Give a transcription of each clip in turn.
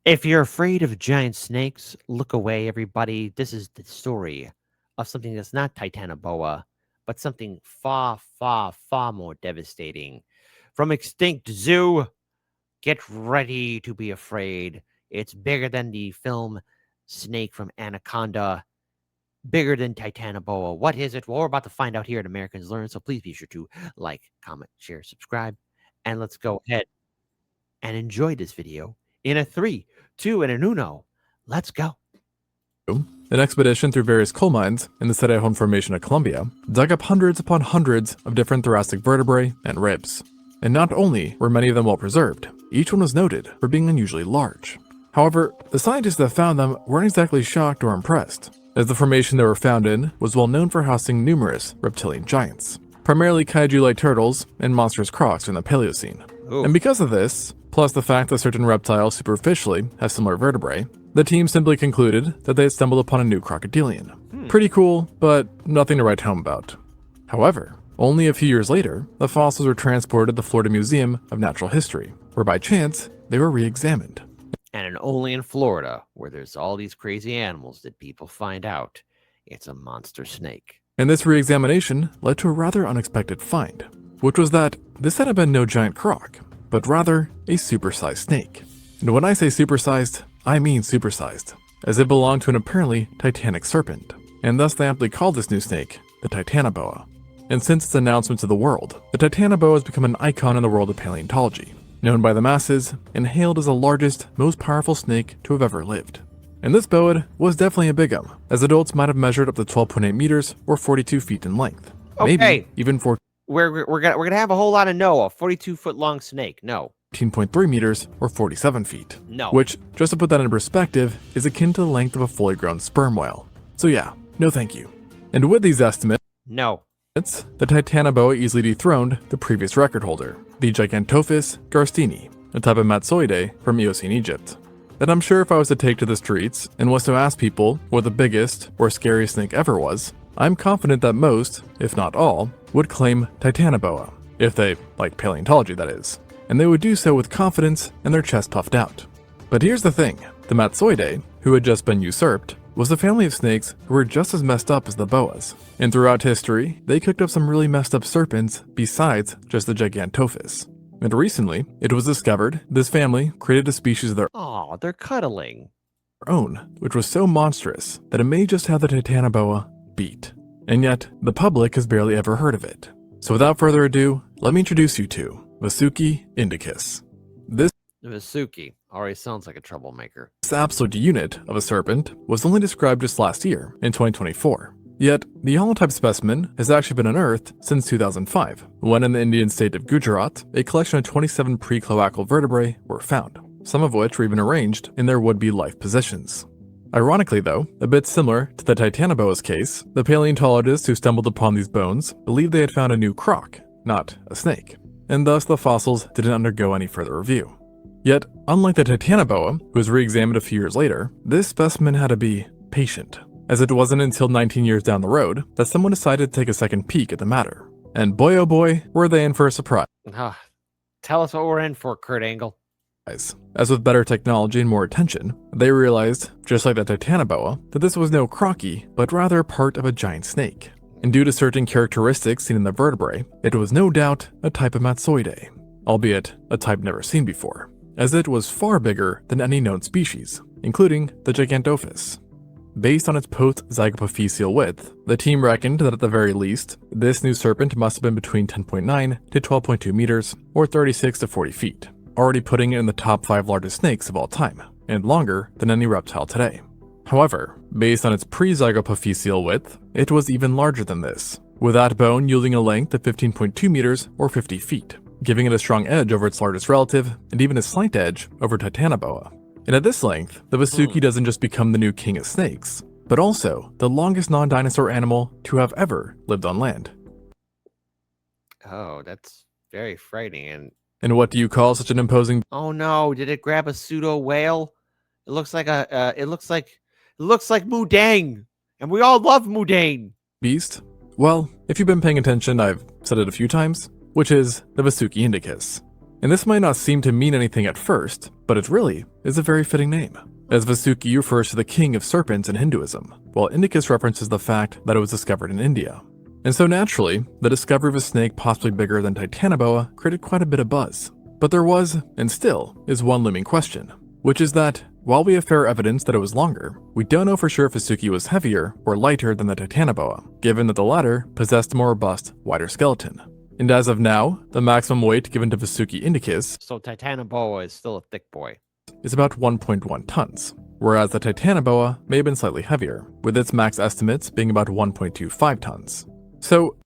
If you're afraid of giant snakes, look away, everybody. This is the story of something that's not Titanoboa, but something far, far, far more devastating. From Extinct Zoo, get ready to be afraid. It's bigger than the film Snake from Anaconda, bigger than Titanoboa. What is it? Well, we're about to find out here at Americans Learn, so please be sure to like, comment, share, subscribe, and let's go ahead and enjoy this video in a 3, 2, and an uno. Let's go. An expedition through various coal mines in the Cerrejón Formation of Colombia dug up hundreds upon hundreds of different thoracic vertebrae and ribs. And not only were many of them well preserved, each one was noted for being unusually large. However, the scientists that found them weren't exactly shocked or impressed, as the formation they were found in was well known for housing numerous reptilian giants, primarily kaiju-like turtles and monstrous crocs from the Paleocene. Ooh. And because of this, plus the fact that certain reptiles superficially have similar vertebrae, the team simply concluded that they had stumbled upon a new crocodilian. Pretty cool, but nothing to write home about. However, only a few years later, the fossils were transported to the Florida Museum of Natural History, where by chance, they were re-examined. And only in Florida, where there's all these crazy animals that people find out it's a monster snake. And this re-examination led to a rather unexpected find, which was that this had been no giant croc, but rather a supersized snake. And when I say supersized, I mean supersized, as it belonged to an apparently titanic serpent, and thus they aptly called this new snake the Titanoboa. And since its announcement to the world, the Titanoboa has become an icon in the world of paleontology, known by the masses and hailed as the largest, most powerful snake to have ever lived. And this boa was definitely a big one, as adults might have measured up to 12.8 meters or 42 feet in length. Okay. Maybe even We're gonna have a whole lot of no. A 42-foot long snake. No. 14.3 meters or 47 feet. No. Which, just to put that in perspective, is akin to the length of a fully grown sperm whale. So yeah, no thank you. And with these estimates, No. the Titanoboa easily dethroned the previous record holder, the Gigantophis garstini, a type of Matsoidae from Eocene Egypt. And I'm sure if I was to take to the streets and was to ask people what the biggest or scariest snake ever was, I'm confident that most, if not all, would claim Titanoboa, if they like paleontology that is, and they would do so with confidence and their chest puffed out. But here's the thing, the Matsoidae, who had just been usurped, was a family of snakes who were just as messed up as the boas, and throughout history, they cooked up some really messed up serpents besides just the Gigantophis. And recently, it was discovered this family created a species of their Oh, they're cuddling. own, which was so monstrous that it may just have the Titanoboa beat. And yet, the public has barely ever heard of it. So without further ado, let me introduce you to Vasuki indicus. This Vasuki already sounds like a troublemaker. absolute unit of a serpent was only described just last year, in 2024. Yet, the holotype specimen has actually been unearthed since 2005, when in the Indian state of Gujarat, a collection of 27 pre-cloacal vertebrae were found, some of which were even arranged in their would-be life positions. Ironically though, a bit similar to the Titanoboa's case, the paleontologists who stumbled upon these bones believed they had found a new croc, not a snake, and thus the fossils didn't undergo any further review. Yet, unlike the Titanoboa, who was re-examined a few years later, this specimen had to be patient, as it wasn't until 19 years down the road that someone decided to take a second peek at the matter. And boy oh boy, were they in for a surprise. Tell us what we're in for, Kurt Angle. As with better technology and more attention, they realized, just like the Titanoboa, that this was no crocky, but rather part of a giant snake. And due to certain characteristics seen in the vertebrae, it was no doubt a type of Matsoidae, albeit a type never seen before, as it was far bigger than any known species, including the Gigantophis. Based on its post-zygapophyseal width, the team reckoned that at the very least, this new serpent must have been between 10.9 to 12.2 meters, or 36 to 40 feet, already putting it in the top 5 largest snakes of all time, and longer than any reptile today. However, based on its pre-zygapophyseal width, it was even larger than this, with that bone yielding a length of 15.2 meters or 50 feet, giving it a strong edge over its largest relative, and even a slight edge over Titanoboa. And at this length, the Vasuki doesn't just become the new king of snakes, but also the longest non-dinosaur animal to have ever lived on land. Oh, that's very frightening. And what do you call such an imposing Oh no, did it grab a pseudo whale? It looks like it looks like Mudang, and we all love Mudang. beast? Well, if you've been paying attention, I've said it a few times, which is the Vasuki indicus. And this might not seem to mean anything at first, but it really is a very fitting name, as Vasuki refers to the king of serpents in Hinduism, while Indicus references the fact that it was discovered in India. And so naturally, the discovery of a snake possibly bigger than Titanoboa created quite a bit of buzz. But there was, and still, is one looming question, which is that, while we have fair evidence that it was longer, we don't know for sure if Vasuki was heavier or lighter than the Titanoboa, given that the latter possessed a more robust, wider skeleton. And as of now, the maximum weight given to Vasuki Indicus So Titanoboa is still a thick boy. is about 1.1 tons, whereas the Titanoboa may have been slightly heavier, with its max estimates being about 1.25 tons. So,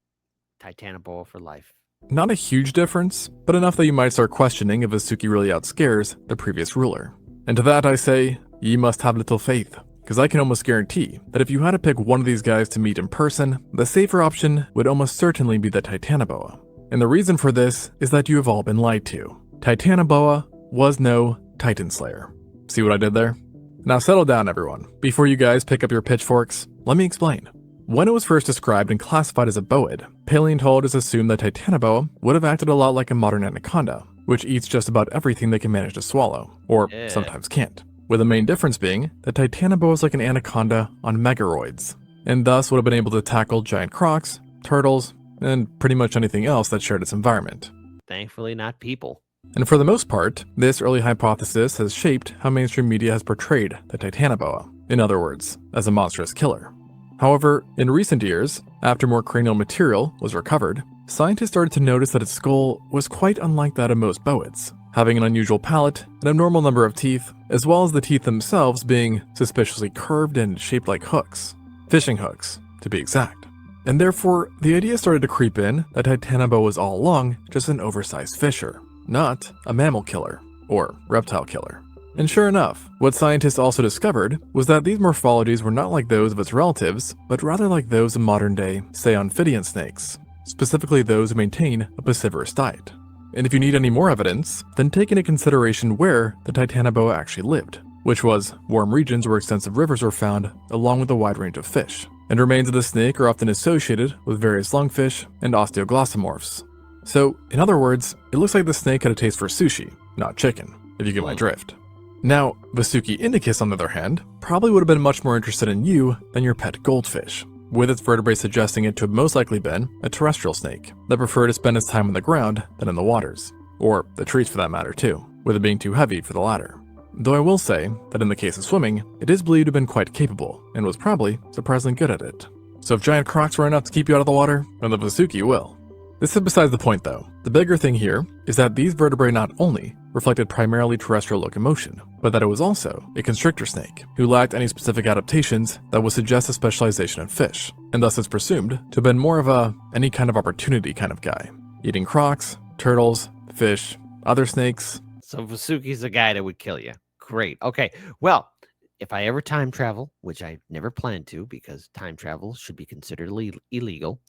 Titanoboa for life. not a huge difference, but enough that you might start questioning if Vasuki really outscares the previous ruler. And to that I say, ye must have little faith, because I can almost guarantee that if you had to pick one of these guys to meet in person, the safer option would almost certainly be the Titanoboa. And the reason for this is that you have all been lied to. Titanoboa was no Titan Slayer. See what I did there? Now settle down everyone. Before you guys pick up your pitchforks, let me explain. When it was first described and classified as a boid, paleontologists assumed that Titanoboa would have acted a lot like a modern anaconda, which eats just about everything they can manage to swallow, or sometimes can't. With the main difference being that Titanoboa is like an anaconda on megaroids, and thus would have been able to tackle giant crocs, turtles, and pretty much anything else that shared its environment. Thankfully, not people. And for the most part, this early hypothesis has shaped how mainstream media has portrayed the Titanoboa, in other words, as a monstrous killer. However, in recent years, after more cranial material was recovered, scientists started to notice that its skull was quite unlike that of most boids, having an unusual palate, an abnormal number of teeth, as well as the teeth themselves being suspiciously curved and shaped like hooks. Fishing hooks, to be exact. And therefore, the idea started to creep in that Titanoboa was all along just an oversized fisher, not a mammal killer, or reptile killer. And sure enough, what scientists also discovered was that these morphologies were not like those of its relatives, but rather like those of modern-day, say, amphibian snakes, specifically those who maintain a piscivorous diet. And if you need any more evidence, then take into consideration where the Titanoboa actually lived, which was warm regions where extensive rivers were found, along with a wide range of fish. And remains of the snake are often associated with various lungfish and osteoglossomorphs. So, in other words, it looks like the snake had a taste for sushi, not chicken, if you get my drift. Now, Vasuki Indicus, on the other hand, probably would have been much more interested in you than your pet goldfish, with its vertebrae suggesting it to have most likely been a terrestrial snake that preferred to spend its time on the ground than in the waters, or the trees for that matter too, with it being too heavy for the latter. Though I will say that in the case of swimming, it is believed to have been quite capable, and was probably surprisingly good at it. So if giant crocs were enough to keep you out of the water, then the Vasuki will. This is besides the point though. The bigger thing here is that these vertebrae not only reflected primarily terrestrial locomotion, but that it was also a constrictor snake, who lacked any specific adaptations that would suggest a specialization in fish, and thus is presumed to have been more of a any kind of opportunity kind of guy, eating crocs, turtles, fish, other snakes. So Vasuki's a guy that would kill you. Great. Okay. Well, if I ever time travel, which I never plan to because time travel should be considered illegal,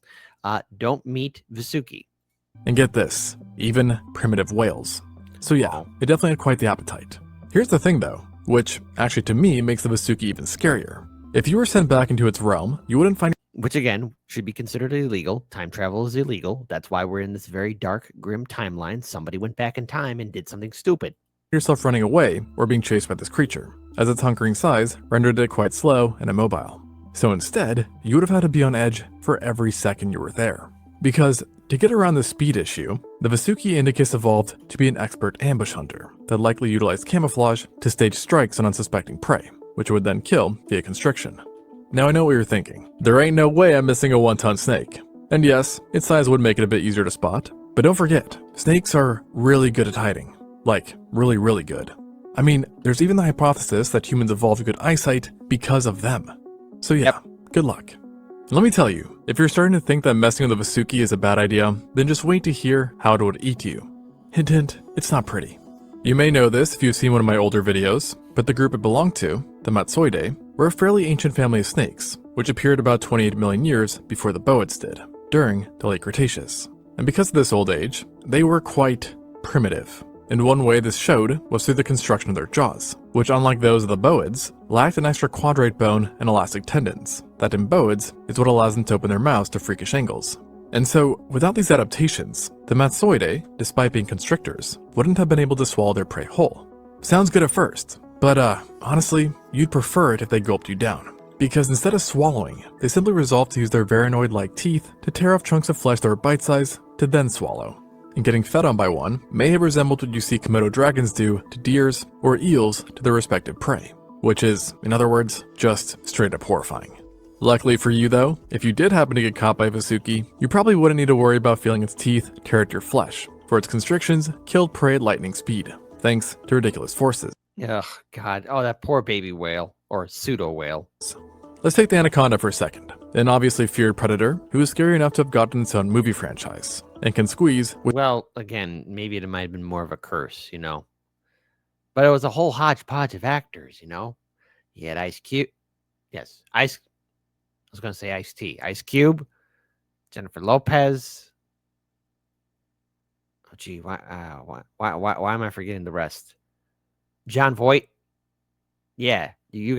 don't meet Vasuki. And get this, even primitive whales. So yeah, it definitely had quite the appetite. Here's the thing though, which actually to me makes the Vasuki even scarier. If you were sent back into its realm, you wouldn't find... Which again, should be considered illegal. Time travel is illegal. That's why we're in this very dark, grim timeline. Somebody went back in time and did something stupid. Yourself running away or being chased by this creature, as its hunkering size rendered it quite slow and immobile. So instead, you would have had to be on edge for every second you were there. Because to get around the speed issue, the Vasuki Indicus evolved to be an expert ambush hunter that likely utilized camouflage to stage strikes on unsuspecting prey, which it would then kill via constriction. Now I know what you're thinking. There ain't no way I'm missing a 1-ton snake. And yes, its size would make it a bit easier to spot, but don't forget, snakes are really good at hiding. Like, really, really good. I mean, there's even the hypothesis that humans evolved good eyesight because of them. So yeah, Good luck. And let me tell you, if you're starting to think that messing with the Vasuki is a bad idea, then just wait to hear how it would eat you. Hint hint, it's not pretty. You may know this if you've seen one of my older videos, but the group it belonged to, the Matsoidae, were a fairly ancient family of snakes, which appeared about 28 million years before the boids did, during the late Cretaceous. And because of this old age, they were quite primitive. And one way this showed was through the construction of their jaws, which unlike those of the boids, lacked an extra quadrate bone and elastic tendons, that in boids is what allows them to open their mouths to freakish angles. And so, without these adaptations, the Matsoidae, despite being constrictors, wouldn't have been able to swallow their prey whole. Sounds good at first, but honestly, you'd prefer it if they gulped you down. Because instead of swallowing, they simply resolved to use their varanoid-like teeth to tear off chunks of flesh that were bite-sized to then swallow. And getting fed on by one may have resembled what you see Komodo dragons do to deers or eels to their respective prey, which is, in other words, just straight up horrifying. Luckily for you though, if you did happen to get caught by a Vasuki, you probably wouldn't need to worry about feeling its teeth tear at your flesh, for its constrictions killed prey at lightning speed, thanks to ridiculous forces. Ugh, God. Oh, that poor baby whale, or pseudo whale. Let's take the anaconda for a second, an obviously feared predator who is scary enough to have gotten its own movie franchise, and can squeeze with Well, again, maybe it might have been more of a curse, you know. But it was a whole hodgepodge of actors, you know. You had Ice Cube. Yes, Ice. I was going to say Ice-T. Ice Cube, Jennifer Lopez. Oh, gee, why am I forgetting the rest? John Voight. Yeah, you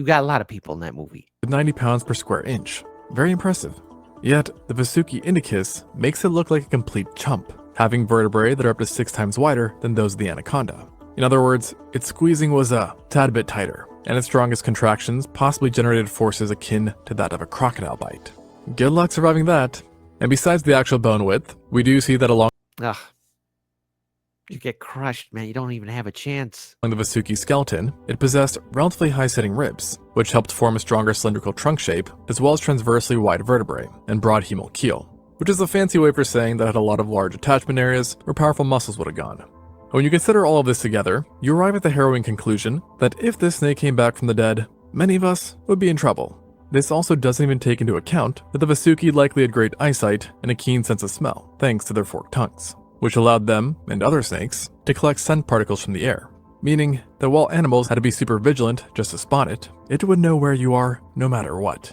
got a lot of people in that movie. 90 pounds per square inch. Very impressive. Yet, the Vasuki indicus makes it look like a complete chump, having vertebrae that are up to 6 times wider than those of the anaconda. In other words, its squeezing was a tad bit tighter, and its strongest contractions possibly generated forces akin to that of a crocodile bite. Good luck surviving that. And besides the actual bone width, we do see that along Ugh. You get crushed, man. You don't even have a chance. the Vasuki skeleton, it possessed relatively high-sitting ribs, which helped form a stronger cylindrical trunk shape, as well as transversely wide vertebrae and broad humeral keel, which is a fancy way for saying that it had a lot of large attachment areas where powerful muscles would have gone. When you consider all of this together, you arrive at the harrowing conclusion that if this snake came back from the dead, many of us would be in trouble. This also doesn't even take into account that the Vasuki likely had great eyesight and a keen sense of smell, thanks to their forked tongues, which allowed them, and other snakes, to collect scent particles from the air, meaning that while animals had to be super vigilant just to spot it, it would know where you are no matter what.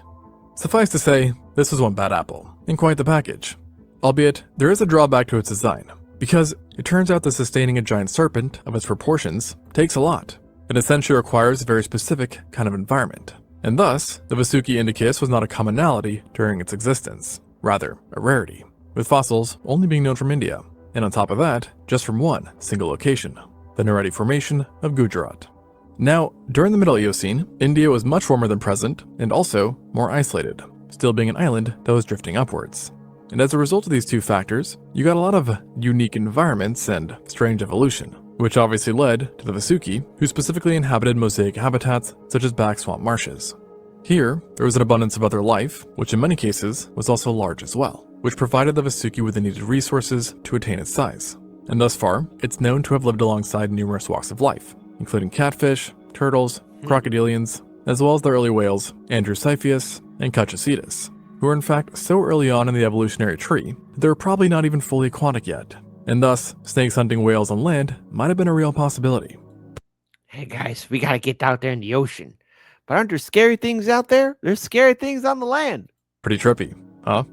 Suffice to say, this was one bad apple, and quite the package. Albeit, there is a drawback to its design, because it turns out that sustaining a giant serpent of its proportions takes a lot. It essentially requires a very specific kind of environment, and thus, the Vasuki indicus was not a commonality during its existence, rather a rarity, with fossils only being known from India, and on top of that, just from one single location, the Naredi Formation of Gujarat. Now, during the Middle Eocene, India was much warmer than present, and also more isolated, still being an island that was drifting upwards. And as a result of these two factors, you got a lot of unique environments and strange evolution, which obviously led to the Vasuki, who specifically inhabited mosaic habitats such as back swamp marshes. Here, there was an abundance of other life, which in many cases was also large as well, which provided the Vasuki with the needed resources to attain its size. And thus far, it's known to have lived alongside numerous walks of life, including catfish, turtles, crocodilians, as well as the early whales Andrewsiphius and Cutchocetus, who were in fact so early on in the evolutionary tree that they were probably not even fully aquatic yet, and thus snakes hunting whales on land might have been a real possibility. Hey, guys, we got to get out there in the ocean. But aren't there scary things out there? There's scary things on the land. Pretty trippy, huh?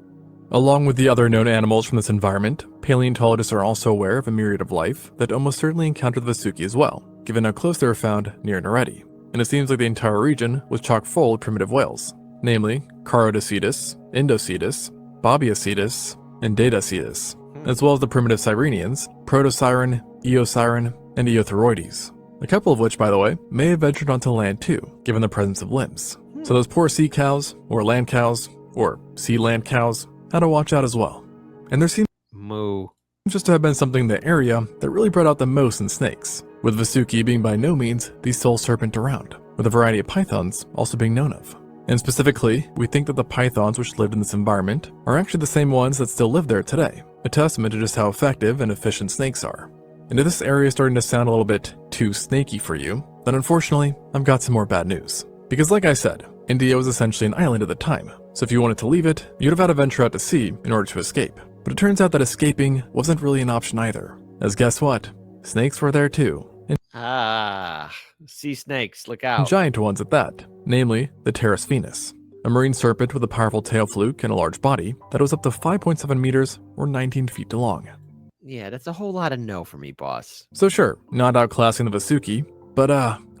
Along with the other known animals from this environment, paleontologists are also aware of a myriad of life that almost certainly encountered the Vasuki as well, given how close they were found near Naredi. And it seems like the entire region was chock full of primitive whales, namely Charodocetus, Indocetus, Babiocetus, and Datacetus, as well as the primitive Sirenians, Protosiren, Eosiren, and Eothyroides. A couple of which, by the way, may have ventured onto land too, given the presence of limbs. So those poor sea cows, or land cows, or sea land cows, had to watch out as well. And there seems Moo. just to have been something in the area that really brought out the most in snakes, with Vasuki being by no means the sole serpent around, with a variety of pythons also being known of. And specifically, we think that the pythons which lived in this environment are actually the same ones that still live there today, a testament to just how effective and efficient snakes are. And if this area is starting to sound a little bit too snaky for you, then unfortunately, I've got some more bad news. Because like I said, India was essentially an island at the time, so if you wanted to leave it, you'd have had to venture out to sea in order to escape. But it turns out that escaping wasn't really an option either, as guess what? Snakes were there too. And Sea snakes, look out. giant ones at that, namely the Pteris venus, a marine serpent with a powerful tail fluke and a large body that was up to 5.7 meters or 19 feet long. Yeah, that's a whole lot of no for me, boss. So sure, not outclassing the Vasuki, but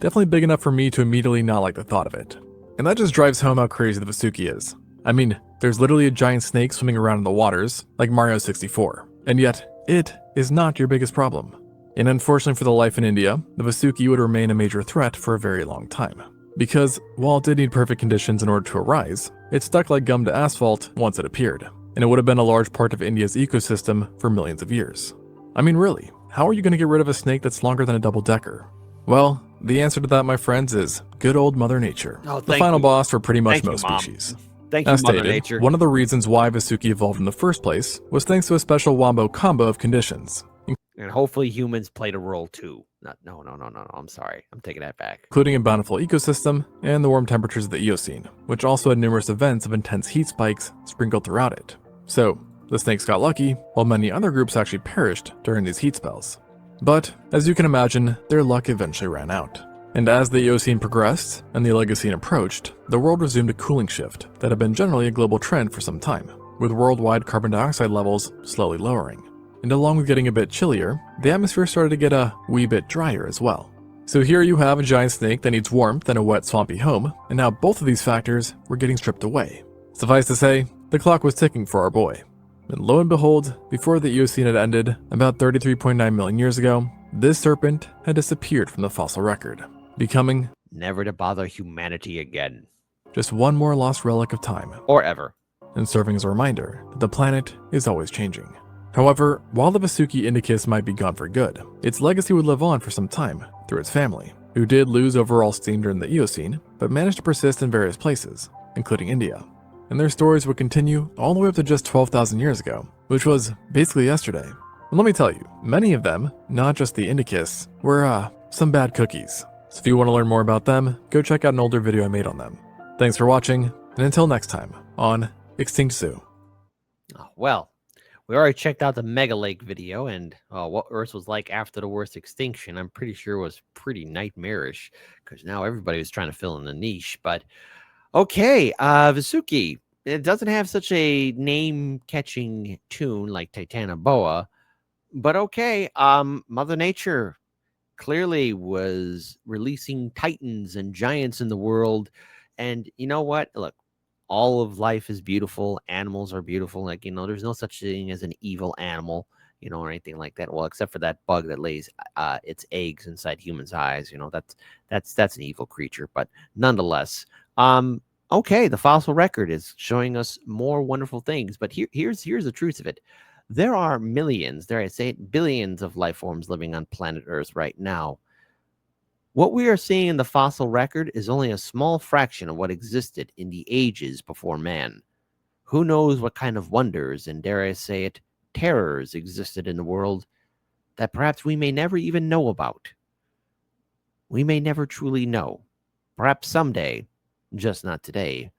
definitely big enough for me to immediately not like the thought of it. And that just drives home how crazy the Vasuki is. I mean, there's literally a giant snake swimming around in the waters, like Mario 64, and yet it is not your biggest problem. And unfortunately for the life in India, the Vasuki would remain a major threat for a very long time. Because while it did need perfect conditions in order to arise, it stuck like gum to asphalt once it appeared, and it would have been a large part of India's ecosystem for millions of years. I mean, really, how are you going to get rid of a snake that's longer than a double-decker? Well, the answer to that, my friends, is good old Mother Nature, Oh, the thank final you. boss for pretty much Thank you, most Mom. species. Thank you, As Mother stated, Nature. one of the reasons why Vasuki evolved in the first place was thanks to a special wombo combo of conditions, And hopefully humans played a role too. No. I'm sorry. I'm taking that back. including a bountiful ecosystem and the warm temperatures of the Eocene, which also had numerous events of intense heat spikes sprinkled throughout it. So, the snakes got lucky, while many other groups actually perished during these heat spells. But, as you can imagine, their luck eventually ran out. And as the Eocene progressed and the Oligocene approached, the world resumed a cooling shift that had been generally a global trend for some time, with worldwide carbon dioxide levels slowly lowering. And along with getting a bit chillier, the atmosphere started to get a wee bit drier as well. So here you have a giant snake that needs warmth and a wet, swampy home, and now both of these factors were getting stripped away. Suffice to say, the clock was ticking for our boy. And lo and behold, before the Eocene had ended, about 33.9 million years ago, this serpent had disappeared from the fossil record, becoming Never to bother humanity again. just one more lost relic of time, Or ever. and serving as a reminder that the planet is always changing. However, while the Vasuki Indicus might be gone for good, its legacy would live on for some time through its family, who did lose overall steam during the Eocene, but managed to persist in various places, including India. And their stories would continue all the way up to just 12,000 years ago, which was basically yesterday. And let me tell you, many of them, not just the Indicus, were some bad cookies. So if you want to learn more about them, go check out an older video I made on them. Thanks for watching, and until next time on Extinct Zoo. Oh, well, we already checked out the Mega Lake video, and what Earth was like after the worst extinction. I'm pretty sure was pretty nightmarish, because now everybody was trying to fill in the niche. But okay, Vasuki. It doesn't have such a name-catching tune like Titanoboa, but okay. Mother Nature clearly was releasing titans and giants in the world, and you know what? Look, all of life is beautiful. Animals are beautiful. Like, there's no such thing as an evil animal, or anything like that. Well, except for that bug that lays its eggs inside humans' eyes. That's an evil creature. But nonetheless, okay, the fossil record is showing us more wonderful things. But here's the truth of it. There are millions, dare I say it, billions of life forms living on planet Earth right now. What we are seeing in the fossil record is only a small fraction of what existed in the ages before man. Who knows what kind of wonders and, dare I say it, terrors existed in the world that perhaps we may never even know about. We may never truly know. Perhaps someday, just not today.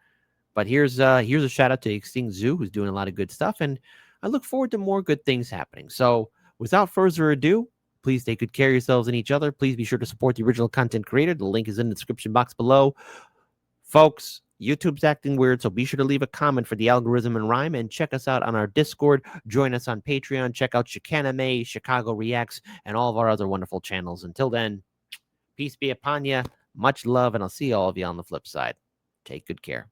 But here's a shout out to Extinct Zoo, who's doing a lot of good stuff, and I look forward to more good things happening. So without further ado, please take good care of yourselves and each other. Please be sure to support the original content creator. The link is in the description box below. Folks, YouTube's acting weird, so be sure to leave a comment for the algorithm and rhyme, and check us out on our Discord. Join us on Patreon. Check out Chicanime, Chicago Reacts, and all of our other wonderful channels. Until then, peace be upon you. Much love, and I'll see all of you on the flip side. Take good care.